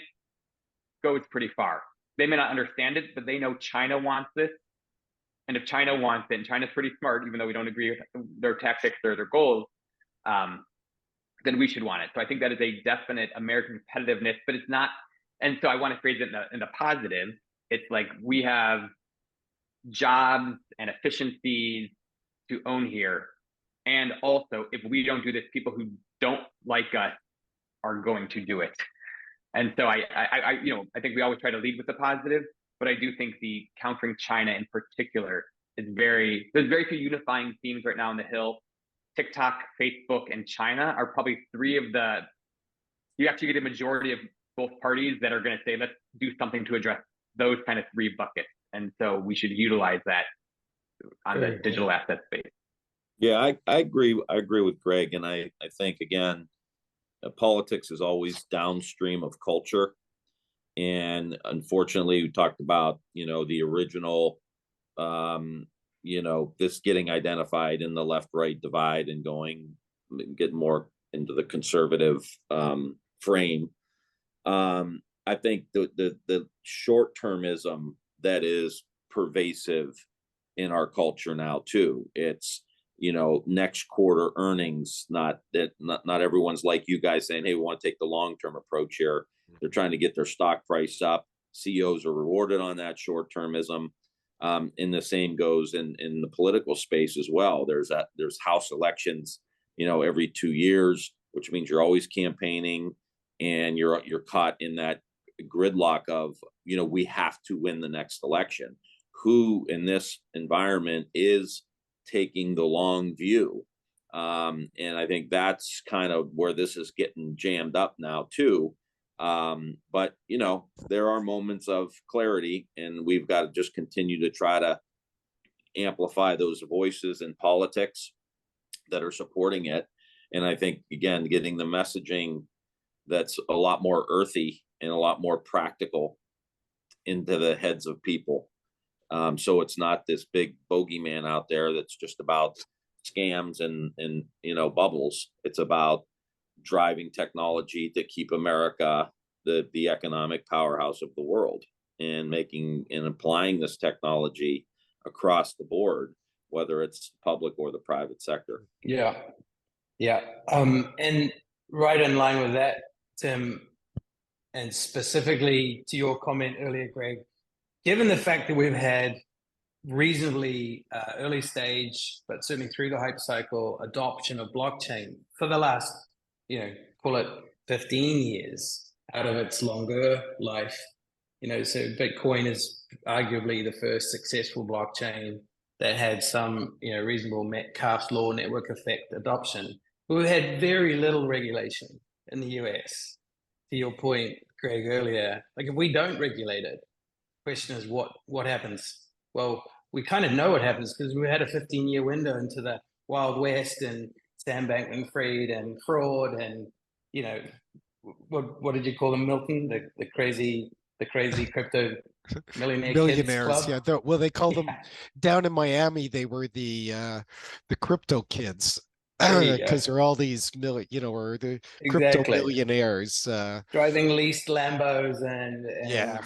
Speaker 4: goes pretty far. They may not understand it, but they know China wants this. And if China wants it, and China's pretty smart, even though we don't agree with their tactics or their goals, then we should want it. So I think that is a definite American competitiveness, but it's not. And so I want to phrase it in the positive. It's like we have jobs and efficiencies to own here. And also, if we don't do this, people who don't like us are going to do it. And so I think we always try to lead with the positive, but I do think the countering China in particular is there's very few unifying themes right now on the Hill. TikTok, Facebook, and China are probably 3 of you actually get a majority of both parties that are going to say, let's do something to address those kind of 3 buckets. And so we should utilize that on the digital asset space.
Speaker 5: Yeah, I agree. I agree with Greg. And I think, again, politics is always downstream of culture. And unfortunately, we talked about, the original, this getting identified in the left-right divide and get more into the conservative frame. I think the short-termism that is pervasive in our culture now too. It's, next quarter earnings, not everyone's like you guys saying, hey, we want to take the long-term approach here. They're trying to get their stock price up. CEOs are rewarded on that short-termism. And the same goes in the political space as well. There's House elections, every 2 years, which means you're always campaigning, and you're caught in that gridlock of, we have to win the next election. Who in this environment is taking the long view? And I think that's kind of where this is getting jammed up now too. But there are moments of clarity, and we've got to just continue to try to amplify those voices in politics that are supporting it. And I think, again, getting the messaging that's a lot more earthy and a lot more practical into the heads of people. So it's not this big bogeyman out there that's just about scams and bubbles. It's about driving technology to keep America the economic powerhouse of the world, and making and applying this technology across the board, whether it's public or the private sector.
Speaker 3: Yeah. And right in line with that, Tim, and specifically to your comment earlier, Greg, given the fact that we've had reasonably early stage, but certainly through the hype cycle, adoption of blockchain for the last, call it 15 years out of its longer life. So Bitcoin is arguably the first successful blockchain that had some, reasonable Metcalfe's law network effect adoption. We had very little regulation in the US. To your point, Greg, earlier, like if we don't regulate it, the question is what happens? Well, we kind of know what happens because we had a 15-year window into the Wild West and Sam Bankman-Fried and fraud and, what did you call them, Milton? The crazy crypto
Speaker 1: Millionaires.
Speaker 3: Kids Club?
Speaker 1: Yeah. Well, they call them down in Miami. They were the crypto kids because they're all these or the crypto
Speaker 3: Exactly.
Speaker 1: millionaires.
Speaker 3: Driving leased Lambos and
Speaker 1: yeah.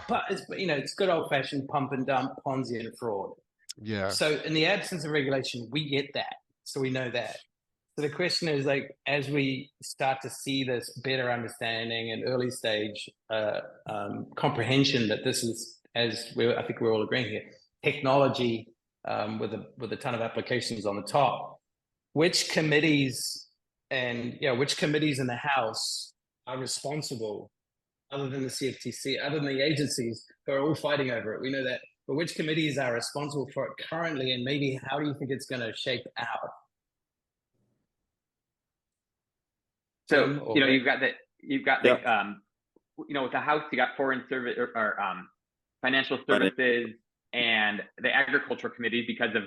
Speaker 3: it's good old fashioned pump and dump Ponzi and fraud.
Speaker 1: Yeah.
Speaker 3: So in the absence of regulation, we get that. So we know that. So the question is, like, as we start to see this better understanding and early stage comprehension that this is, I think we're all agreeing here, technology with a ton of applications on the top. Which committees in the House are responsible, other than the CFTC, other than the agencies who are all fighting over it? We know that, but which committees are responsible for it currently, and maybe how do you think it's going to shape out?
Speaker 4: So, you've got the, with the House, you got Foreign Service or Financial Services and the Agriculture Committee, because of,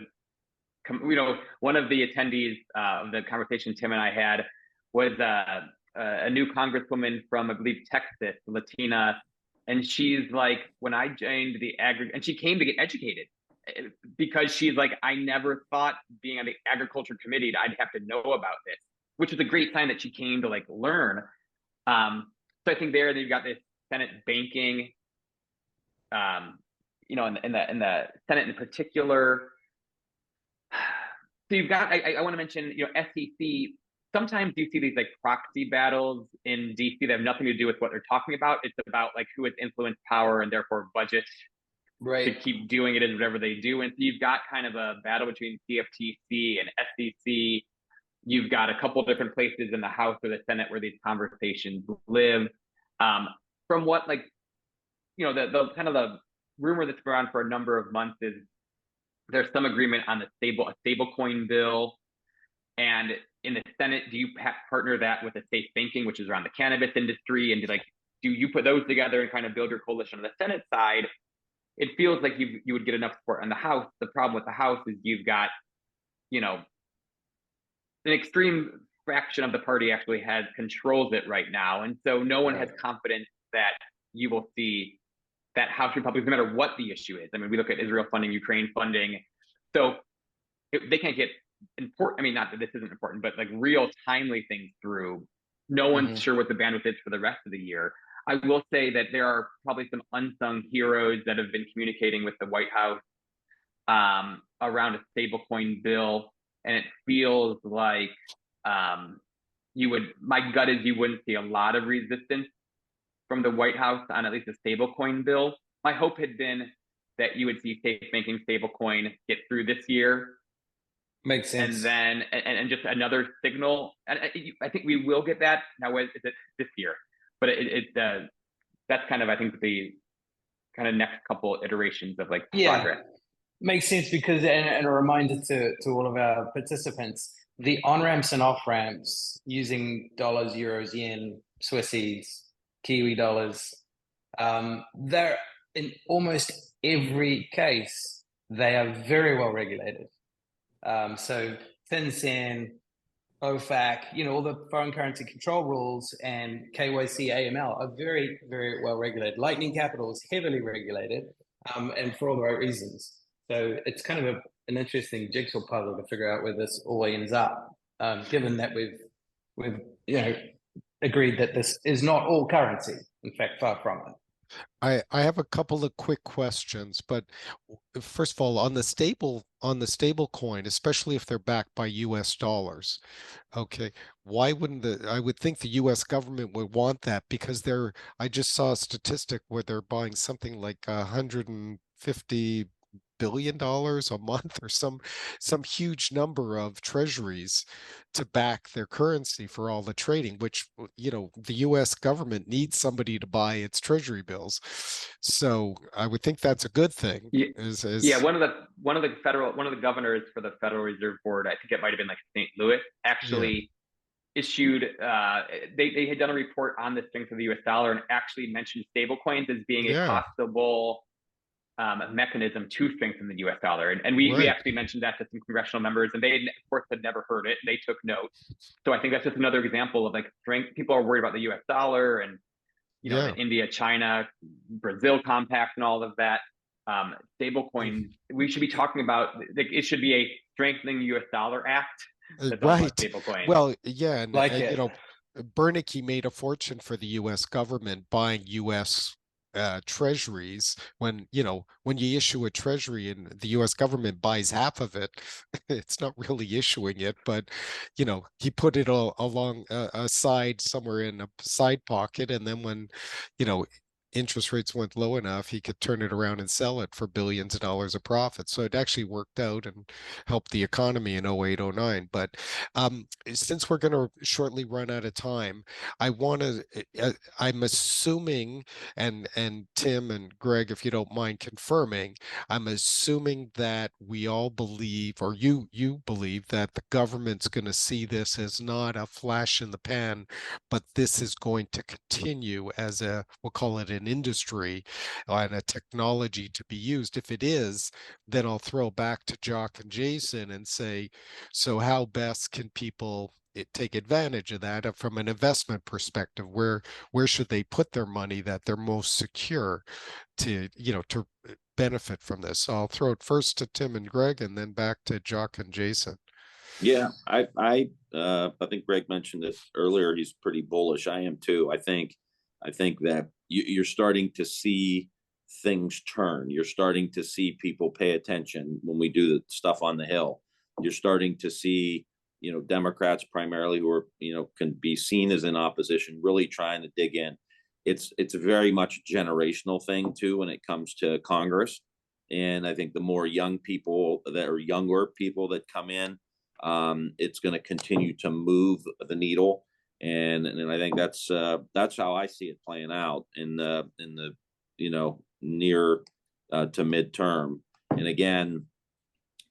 Speaker 4: one of the attendees of the conversation Tim and I had was a new congresswoman from, I believe, Texas, Latina. And she's like, when I joined and she came to get educated because she's like, I never thought being on the Agriculture Committee, I'd have to know about this, which is a great sign that she came to learn. So I think there you've got this Senate banking, in the Senate in particular. So you've got, I want to mention, SEC. Sometimes you see these proxy battles in DC that have nothing to do with what they're talking about. It's about who has influence, power, and therefore budget to keep doing it as whatever they do. And so you've got kind of a battle between CFTC and SEC. You've got a couple of different places in the House or the Senate where these conversations live. From what the kind of the rumor that's been around for a number of months is there's some agreement on a stablecoin bill. And in the Senate, do you partner that with a safe banking, which is around the cannabis industry? And do you put those together and kind of build your coalition on the Senate side? It feels like you would get enough support on the House. The problem with the House is you've got, an extreme fraction of the party actually controls it right now. And so no one has confidence that you will see that House Republicans, no matter what the issue is. I mean, we look at Israel funding, Ukraine funding. So they can't get important. I mean, not that this isn't important, but real timely things through. No one's sure what the bandwidth is for the rest of the year. I will say that there are probably some unsung heroes that have been communicating with the White House around a stablecoin bill. And it feels like my gut is you wouldn't see a lot of resistance from the White House on at least a stablecoin bill. My hope had been that you would see safe banking stablecoin get through this year.
Speaker 3: Makes sense.
Speaker 4: And then, and just another signal. And I think we will get that. Now, is it this year? But that's kind of, I think, the kind of next couple iterations of progress.
Speaker 3: Makes sense because, and a reminder to all of our participants, the on-ramps and off-ramps using dollars, euros, yen, Swissies, Kiwi dollars, they're in almost every case, they are very well regulated. So FinCEN, OFAC, all the foreign currency control rules and KYC AML are very, very well regulated. Lightning Capital is heavily regulated, and for all the right reasons. So it's kind of an interesting jigsaw puzzle to figure out where this all ends up, given that we've agreed that this is not all currency. In fact, far from it.
Speaker 1: I have a couple of quick questions, but first of all, on the stable coin, especially if they're backed by US dollars, okay, why wouldn't I would think the US government would want that because I just saw a statistic where they're buying something like 150 billion a month or some huge number of treasuries to back their currency for all the trading, which, you know, the US government needs somebody to buy its treasury bills. So I would think that's a good thing.
Speaker 4: Yeah,
Speaker 1: Is
Speaker 4: one of the governors for the Federal Reserve Board, I think it might have been like St. Louis, actually issued they had done a report on the strength of the US dollar and actually mentioned stablecoins as being a
Speaker 1: Yeah.
Speaker 4: possible mechanism to strengthen the US dollar. And we
Speaker 1: Right.
Speaker 4: actually mentioned that to some congressional members, and they, of course, had never heard it. They took note. So I think that's just another example of like strength. People are worried about the US dollar and, you know,
Speaker 1: Yeah.
Speaker 4: the India, China, Brazil compact and all of that. Stable coins, we should be talking about, like, it should be a strengthening US dollar act. That's all about
Speaker 1: Right.
Speaker 4: stable coins.
Speaker 1: Well, yeah, and
Speaker 3: Like
Speaker 1: you
Speaker 3: it.
Speaker 1: know, Bernanke made a fortune for the US government buying US treasuries. When, you know, when you issue a treasury and the US government buys half of it, it's not really issuing it, but, you know, he put it all along aside somewhere in a side pocket, and then when, you know, interest rates went low enough, he could turn it around and sell it for billions of dollars of profit. So it actually worked out and helped the economy in 08, 09. But since we're going to shortly run out of time, I want to, I'm assuming, and Tim and Greg, if you don't mind confirming, I'm assuming that we all believe, or you believe, that the government's going to see this as not a flash in the pan, but this is going to continue as a, we'll call it an industry and a technology to be used. If it is, then I'll throw back to Jock and Jason and say, so how best can people take advantage of that from an investment perspective? Where should they put their money that they're most secure to, you know, to benefit from this? So I'll throw it first to Tim and Greg, and then back to Jock and Jason.
Speaker 5: Yeah, I think Greg mentioned this earlier. He's pretty bullish. I am too. I think that you're starting to see things turn. You're starting to see people pay attention when we do the stuff on the Hill. You're starting to see, you know, Democrats primarily, who are, you know, can be seen as in opposition, really trying to dig in. It's very much a generational thing too when it comes to Congress. And I think the more young people that are younger people that come in, it's going to continue to move the needle, and I think that's how I see it playing out in the you know, near to midterm. And again,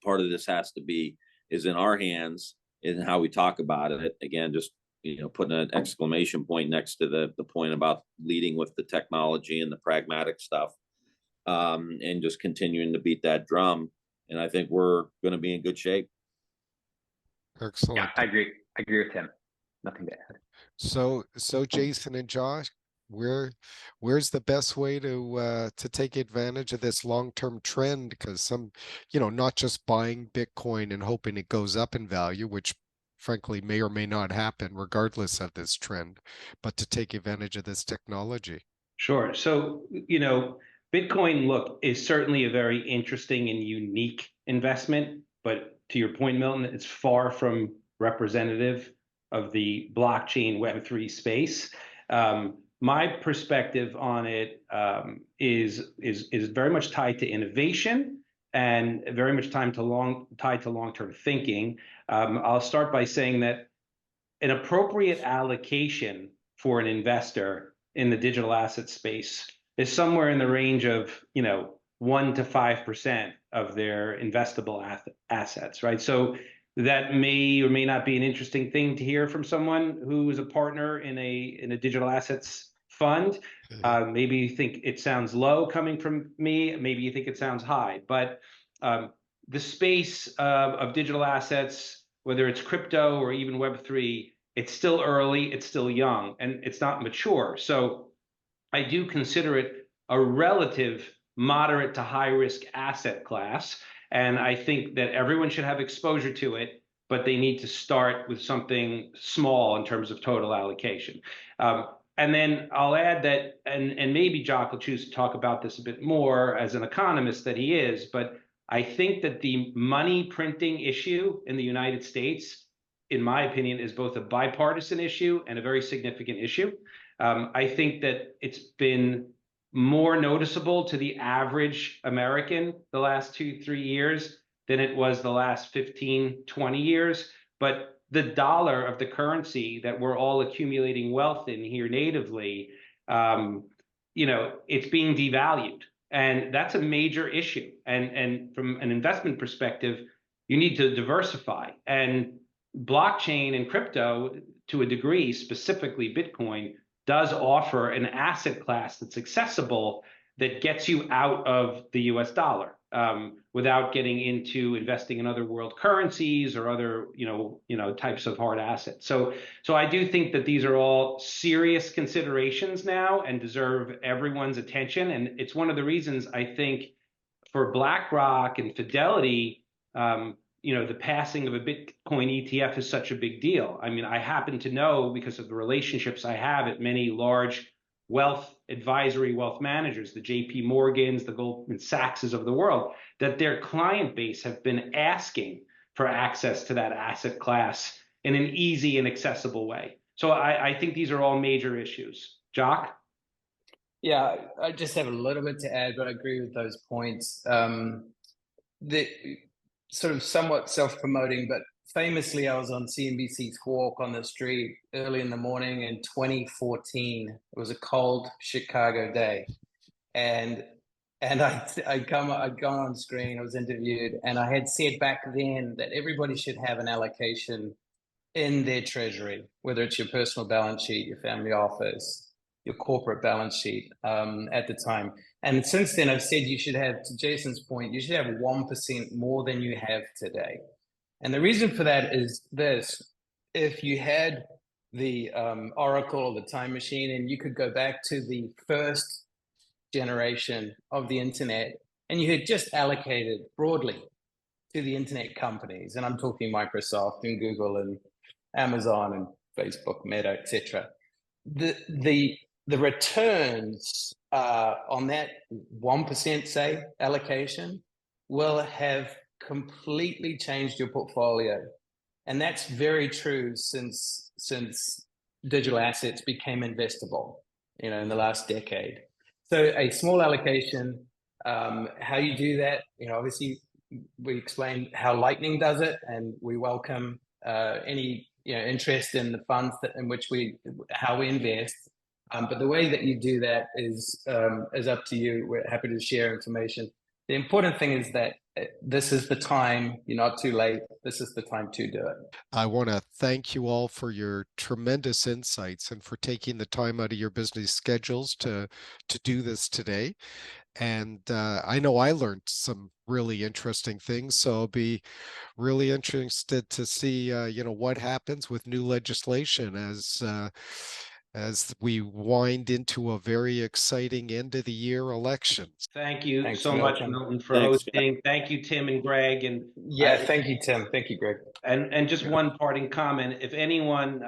Speaker 5: part of this has to be is in our hands in how we talk about it. Again, just, you know, putting an exclamation point next to the point about leading with the technology and the pragmatic stuff, and just continuing to beat that drum. And I think we're going to be in good shape.
Speaker 1: Excellent.
Speaker 4: Yeah, I agree with him. Nothing to add.
Speaker 1: So Jason and Josh, where's the best way to take advantage of this long-term trend? Because some, you know, not just buying Bitcoin and hoping it goes up in value, which frankly may or may not happen regardless of this trend, but to take advantage of this technology.
Speaker 2: Sure. So, you know, Bitcoin, look, is certainly a very interesting and unique investment, but to your point, Milton, it's far from representative of the blockchain Web3 space. My perspective on it is very much tied to innovation and very much tied to long-term thinking. I'll start by saying that an appropriate allocation for an investor in the digital asset space is somewhere in the range of, you know, 1 to 5% of their investable assets, right? So that may or may not be an interesting thing to hear from someone who is a partner in a digital assets fund. Maybe you think it sounds low coming from me. Maybe you think it sounds high. But the space of digital assets, whether it's crypto or even Web3, it's still early, it's still young, and it's not mature. So I do consider it a relative moderate to high risk asset class. And I think that everyone should have exposure to it, but they need to start with something small in terms of total allocation. And then I'll add that, and maybe Jock will choose to talk about this a bit more as an economist that he is, but I think that the money printing issue in the United States, in my opinion, is both a bipartisan issue and a very significant issue. I think that it's been more noticeable to the average American the last 2-3 years than it was the last 15-20 years. But the dollar of the currency that we're all accumulating wealth in here natively, it's being devalued. And that's a major issue. And from an investment perspective, you need to diversify. And blockchain and crypto, to a degree, specifically Bitcoin, does offer an asset class that's accessible, that gets you out of the US dollar without getting into investing in other world currencies or other types of hard assets. So I do think that these are all serious considerations now and deserve everyone's attention. And it's one of the reasons I think for BlackRock and Fidelity, the passing of a Bitcoin ETF is such a big deal. I mean, I happen to know, because of the relationships I have at many large wealth managers, the JP Morgans, the Goldman Sachses of the world, that their client base have been asking for access to that asset class in an easy and accessible way. So I think these are all major issues. Jock?
Speaker 3: Yeah, I just have a little bit to add, but I agree with those points. The sort of somewhat self-promoting, but famously, I was on CNBC's Walk on the Street early in the morning in 2014. It was a cold Chicago day, and I'd gone on screen. I was interviewed, and I had said back then that everybody should have an allocation in their treasury, whether it's your personal balance sheet, your family office, your corporate balance sheet at the time. And since then, I've said you should have, to Jason's point, you should have 1% more than you have today. And the reason for that is this: if you had the Oracle or the time machine, and you could go back to the first generation of the internet, and you had just allocated broadly to the internet companies, and I'm talking Microsoft and Google and Amazon and Facebook, Meta, etc. The returns on that 1%, say, allocation will have completely changed your portfolio. And that's very true since digital assets became investable, in the last decade. So a small allocation, how you do that, obviously we explained how Lightning does it, and we welcome any interest in the funds how we invest. But the way that you do that is up to you. We're happy to share information. The important thing is that this is the time. You're not too late. This is the time to do it.
Speaker 1: I want to thank you all for your tremendous insights and for taking the time out of your busy schedules to do this today. And I know I learned some really interesting things, so I'll be really interested to see what happens with new legislation as we wind into a very exciting end of the year election.
Speaker 2: Thank you
Speaker 3: Thanks,
Speaker 2: so much, Milton, for hosting. Thank you, Tim and Greg. And
Speaker 3: yeah, thank you, Tim. Thank you, Greg.
Speaker 2: And just one parting comment: if anyone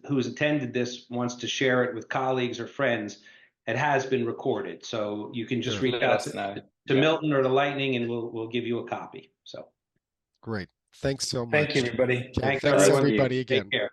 Speaker 2: who's attended this wants to share it with colleagues or friends, it has been recorded, so you can just reach out to Milton or to Lightning, and we'll give you a copy. So
Speaker 1: great. Thanks so much.
Speaker 3: Thank you, everybody.
Speaker 2: Thanks
Speaker 1: everybody again.
Speaker 2: Take care.